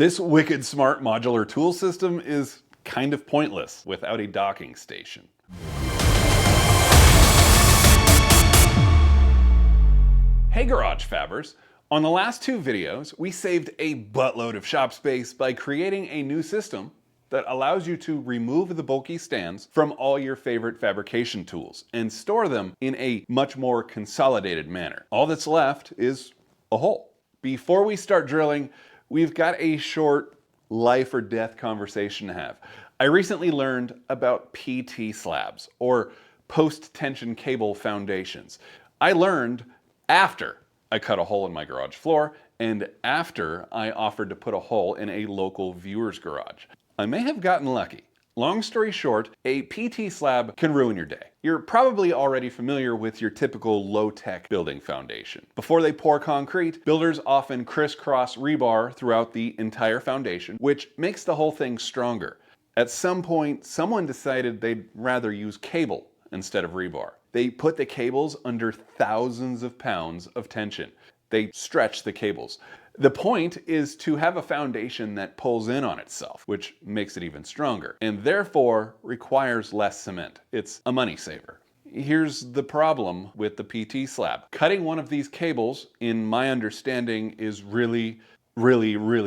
This wicked smart modular tool system is kind of pointless without a docking station. Hey Garage Fabbers! On the last two videos, we saved a buttload of shop space by creating a new system that allows you to remove the bulky stands from all your favorite fabrication tools and store them in a much more consolidated manner. All that's left is a hole. Before we start drilling, we've got a short life or death conversation to have. I recently learned about PT slabs, or post-tension cable foundations. I learned after I cut a hole in my garage floor and after I offered to put a hole in a local viewer's garage. I may have gotten lucky. Long story short, a PT slab can ruin your day. You're probably already familiar with your typical low-tech building foundation. Before they pour concrete, builders often crisscross rebar throughout the entire foundation, which makes the whole thing stronger. At some point, someone decided they'd rather use cable instead of rebar. They put the cables under thousands of pounds of tension. They stretch the cables. The point is to have a foundation that pulls in on itself, which makes it even stronger, and therefore requires less cement. It's a money saver. Here's the problem with the PT slab. Cutting one of these cables, in my understanding, is really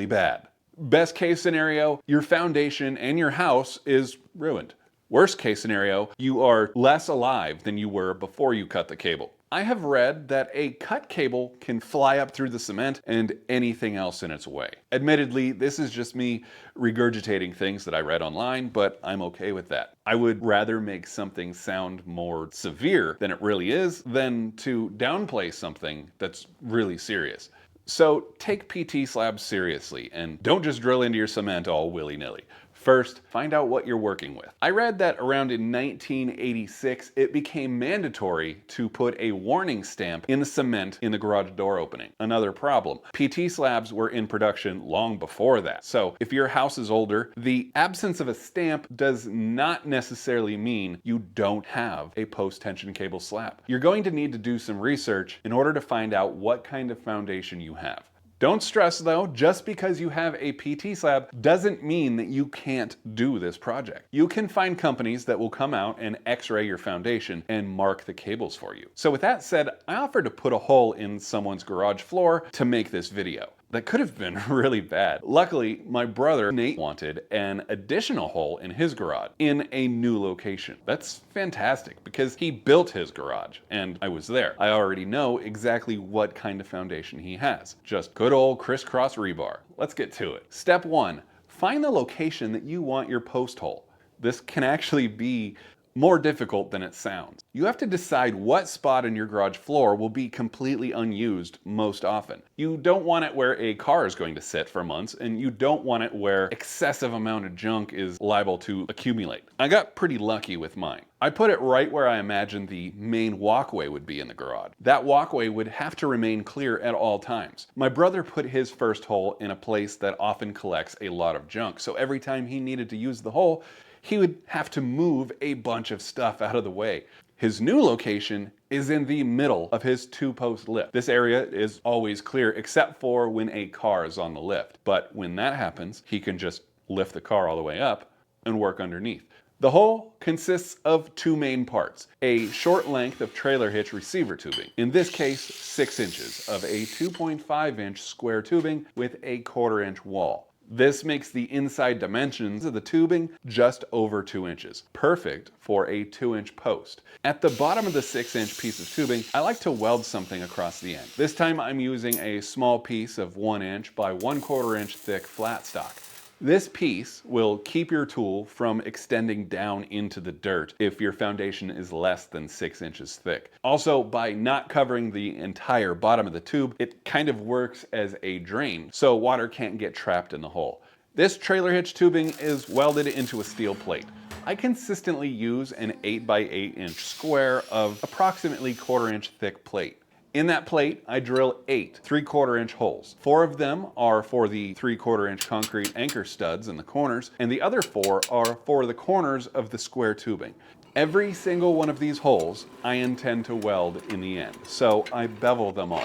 bad. Best case scenario, your foundation and your house is ruined. Worst case scenario, you are less alive than you were before you cut the cable. I have read that a cut cable can fly up through the cement and anything else in its way. Admittedly, this is just me regurgitating things that I read online, but I'm okay with that. I would rather make something sound more severe than it really is than to downplay something that's really serious. So take PT slabs seriously and don't just drill into your cement all willy-nilly. First, find out what you're working with. I read that around in 1986, it became mandatory to put a warning stamp in the cement in the garage door opening. Another problem. PT slabs were in production long before that. So if your house is older, the absence of a stamp does not necessarily mean you don't have a post-tension cable slab. You're going to need to do some research in order to find out what kind of foundation you have. Don't stress though, just because you have a PT slab doesn't mean that you can't do this project. You can find companies that will come out and x-ray your foundation and mark the cables for you. So with that said, I offered to put a hole in someone's garage floor to make this video. That could have been really bad. Luckily, my brother Nate wanted an additional hole in his garage in a new location. That's fantastic because he built his garage and I was there. I already know exactly what kind of foundation he has. Just good old crisscross rebar. Let's get to it. Step one, find the location that you want your post hole. This can actually be more difficult than it sounds. You have to decide what spot in your garage floor will be completely unused most often. You don't want it where a car is going to sit for months, and you don't want it where excessive amount of junk is liable to accumulate. I got pretty lucky with mine. I put it right where I imagined the main walkway would be in the garage. That walkway would have to remain clear at all times. My brother put his first hole in a place that often collects a lot of junk, so every time he needed to use the hole, he would have to move a bunch of stuff out of the way. His new location is in the middle of his two-post lift. This area is always clear except for when a car is on the lift. But when that happens, he can just lift the car all the way up and work underneath. The hole consists of two main parts. A short length of trailer hitch receiver tubing. In this case, 6 inches of a 2.5 inch square tubing with a 1/4 inch wall. This makes the inside dimensions of the tubing just over 2 inches. Perfect for a 2-inch post. At the bottom of the 6-inch piece of tubing, I like to weld something across the end. This time I'm using a small piece of 1 inch by 1/4 inch thick flat stock. This piece will keep your tool from extending down into the dirt if your foundation is less than 6 inches thick. Also, by not covering the entire bottom of the tube, it kind of works as a drain, so water can't get trapped in the hole. This trailer hitch tubing is welded into a steel plate. I consistently use an 8 by 8 inch square of approximately 1/4 inch thick plate. In that plate, I drill 8 3/4 inch holes. 4 of them are for the 3/4 inch concrete anchor studs in the corners, and the other 4 are for the corners of the square tubing. Every single one of these holes I intend to weld in the end, so I bevel them all.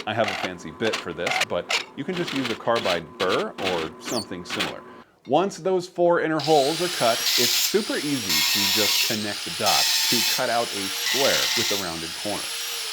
I have a fancy bit for this, but you can just use a carbide burr or something similar. Once those 4 inner holes are cut, it's super easy to just connect the dots to cut out a square with the rounded corner.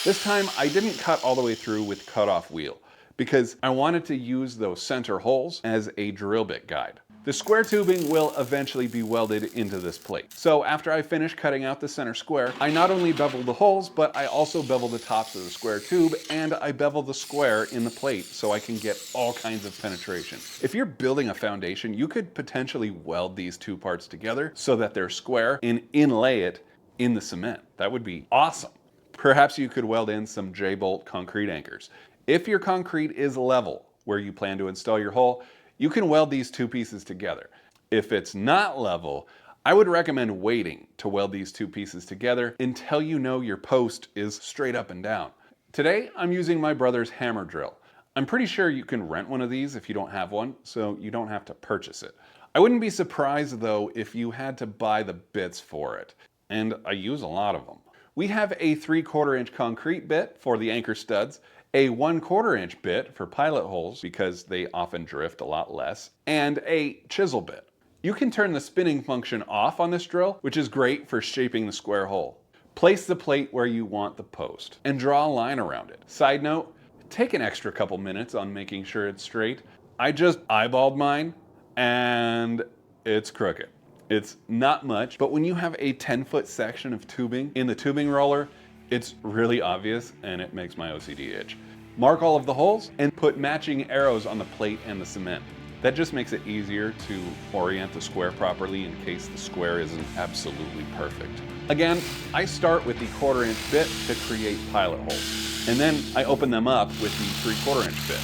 This time I didn't cut all the way through with cut-off wheel because I wanted to use those center holes as a drill bit guide. The square tubing will eventually be welded into this plate. So after I finish cutting out the center square, I not only bevel the holes, but I also bevel the tops of the square tube, and I bevel the square in the plate so I can get all kinds of penetration. If you're building a foundation, you could potentially weld these 2 parts together so that they're square and inlay it in the cement. That would be awesome. Perhaps you could weld in some J-bolt concrete anchors. If your concrete is level where you plan to install your hole, you can weld these 2 pieces together. If it's not level, I would recommend waiting to weld these 2 pieces together until you know your post is straight up and down. Today, I'm using my brother's hammer drill. I'm pretty sure you can rent one of these if you don't have one, so you don't have to purchase it. I wouldn't be surprised though if you had to buy the bits for it, and I use a lot of them. We have a 3/4 inch concrete bit for the anchor studs, a 1/4 inch bit for pilot holes because they often drift a lot less, and a chisel bit. You can turn the spinning function off on this drill, which is great for shaping the square hole. Place the plate where you want the post and draw a line around it. Side note, take an extra couple minutes on making sure it's straight. I just eyeballed mine and it's crooked. It's not much, but when you have a 10-foot section of tubing in the tubing roller, it's really obvious and it makes my OCD itch. Mark all of the holes and put matching arrows on the plate and the cement. That just makes it easier to orient the square properly in case the square isn't absolutely perfect. Again, I start with the 1/4 inch bit to create pilot holes, and then I open them up with the 3/4 inch bit.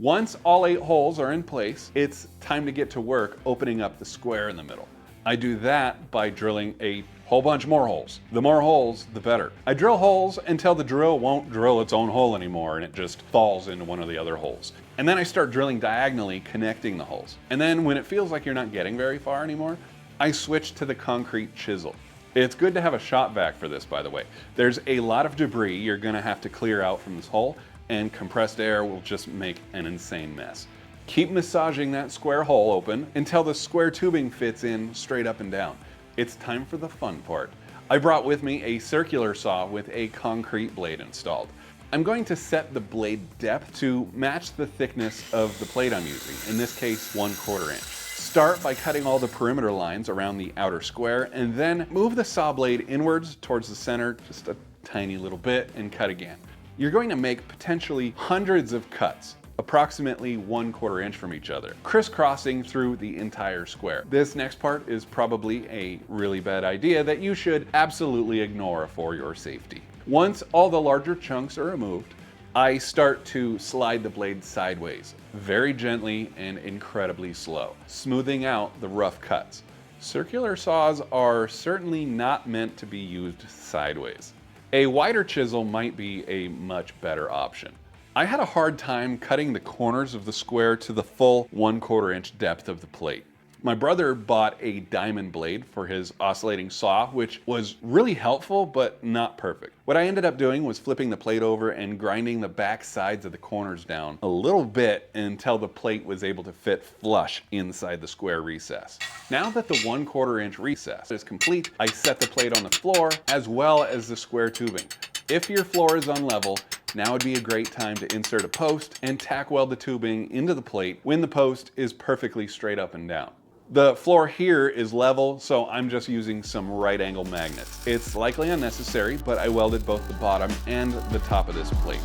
Once all 8 holes are in place, it's time to get to work opening up the square in the middle. I do that by drilling a whole bunch more holes. The more holes, the better. I drill holes until the drill won't drill its own hole anymore and it just falls into one of the other holes. And then I start drilling diagonally, connecting the holes. And then when it feels like you're not getting very far anymore, I switch to the concrete chisel. It's good to have a shop vac for this, by the way. There's a lot of debris you're gonna have to clear out from this hole, and compressed air will just make an insane mess. Keep massaging that square hole open until the square tubing fits in straight up and down. It's time for the fun part. I brought with me a circular saw with a concrete blade installed. I'm going to set the blade depth to match the thickness of the plate I'm using, in this case 1/4 inch. Start by cutting all the perimeter lines around the outer square, and then move the saw blade inwards towards the center just a tiny little bit and cut again. You're going to make potentially hundreds of cuts, approximately 1/4 inch from each other, crisscrossing through the entire square. This next part is probably a really bad idea that you should absolutely ignore for your safety. Once all the larger chunks are removed, I start to slide the blade sideways, very gently and incredibly slow, smoothing out the rough cuts. Circular saws are certainly not meant to be used sideways. A wider chisel might be a much better option. I had a hard time cutting the corners of the square to the full 1/4 inch depth of the plate. My brother bought a diamond blade for his oscillating saw, which was really helpful, but not perfect. What I ended up doing was flipping the plate over and grinding the back sides of the corners down a little bit until the plate was able to fit flush inside the square recess. Now that the 1/4 inch recess is complete, I set the plate on the floor as well as the square tubing. If your floor is unlevel, now would be a great time to insert a post and tack weld the tubing into the plate when the post is perfectly straight up and down. The floor here is level, so I'm just using some right angle magnets. It's likely unnecessary, but I welded both the bottom and the top of this plate.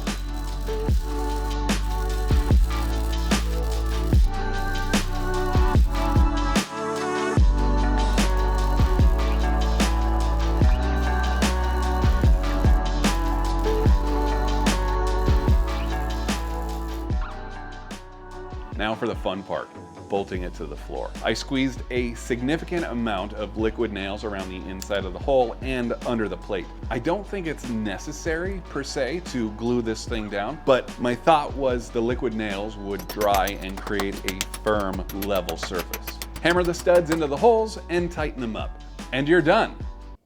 Now for the fun part, bolting it to the floor. I squeezed a significant amount of liquid nails around the inside of the hole and under the plate. I don't think it's necessary per se to glue this thing down, but my thought was the liquid nails would dry and create a firm, level surface. Hammer the studs into the holes and tighten them up. And you're done,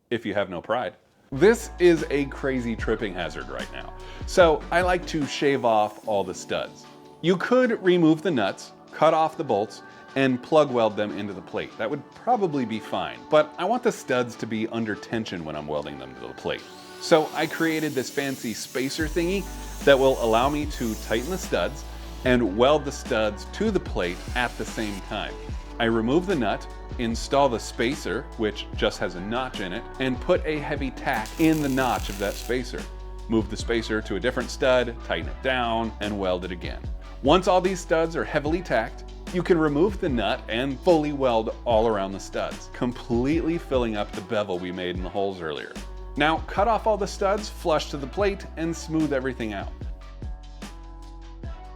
if you have no pride. This is a crazy tripping hazard right now, so I like to shave off all the studs. You could remove the nuts, cut off the bolts, and plug weld them into the plate. That would probably be fine, but I want the studs to be under tension when I'm welding them to the plate. So I created this fancy spacer thingy that will allow me to tighten the studs and weld the studs to the plate at the same time. I remove the nut, install the spacer, which just has a notch in it, and put a heavy tack in the notch of that spacer. Move the spacer to a different stud, tighten it down, and weld it again. Once all these studs are heavily tacked, you can remove the nut and fully weld all around the studs, completely filling up the bevel we made in the holes earlier. Now cut off all the studs, flush to the plate, and smooth everything out.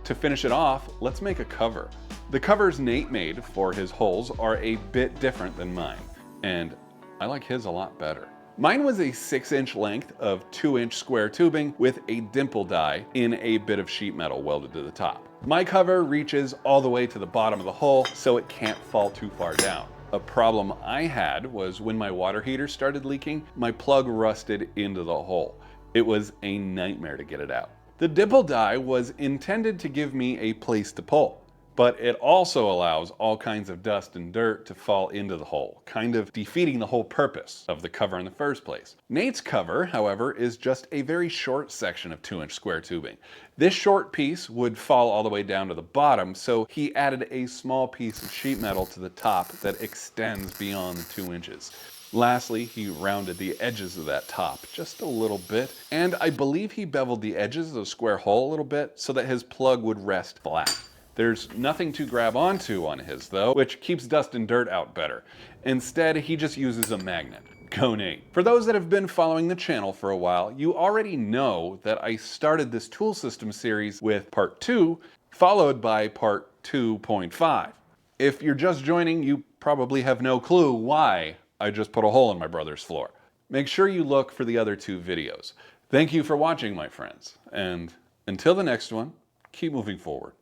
To finish it off, let's make a cover. The covers Nate made for his holes are a bit different than mine, and I like his a lot better. Mine was a 6-inch length of 2-inch square tubing with a dimple die in a bit of sheet metal welded to the top. My cover reaches all the way to the bottom of the hole, so it can't fall too far down. A problem I had was when my water heater started leaking, my plug rusted into the hole. It was a nightmare to get it out. The dimple die was intended to give me a place to pull, but it also allows all kinds of dust and dirt to fall into the hole, kind of defeating the whole purpose of the cover in the first place. Nate's cover, however, is just a very short section of 2-inch square tubing. This short piece would fall all the way down to the bottom, so he added a small piece of sheet metal to the top that extends beyond the 2 inches. Lastly, he rounded the edges of that top just a little bit, and I believe he beveled the edges of the square hole a little bit so that his plug would rest flat. There's nothing to grab onto on his though, which keeps dust and dirt out better. Instead, he just uses a magnet. Go Nate. For those that have been following the channel for a while, you already know that I started this tool system series with part 2, followed by part 2.5. If you're just joining, you probably have no clue why I just put a hole in my brother's floor. Make sure you look for the other 2 videos. Thank you for watching, my friends, and until the next one, keep moving forward.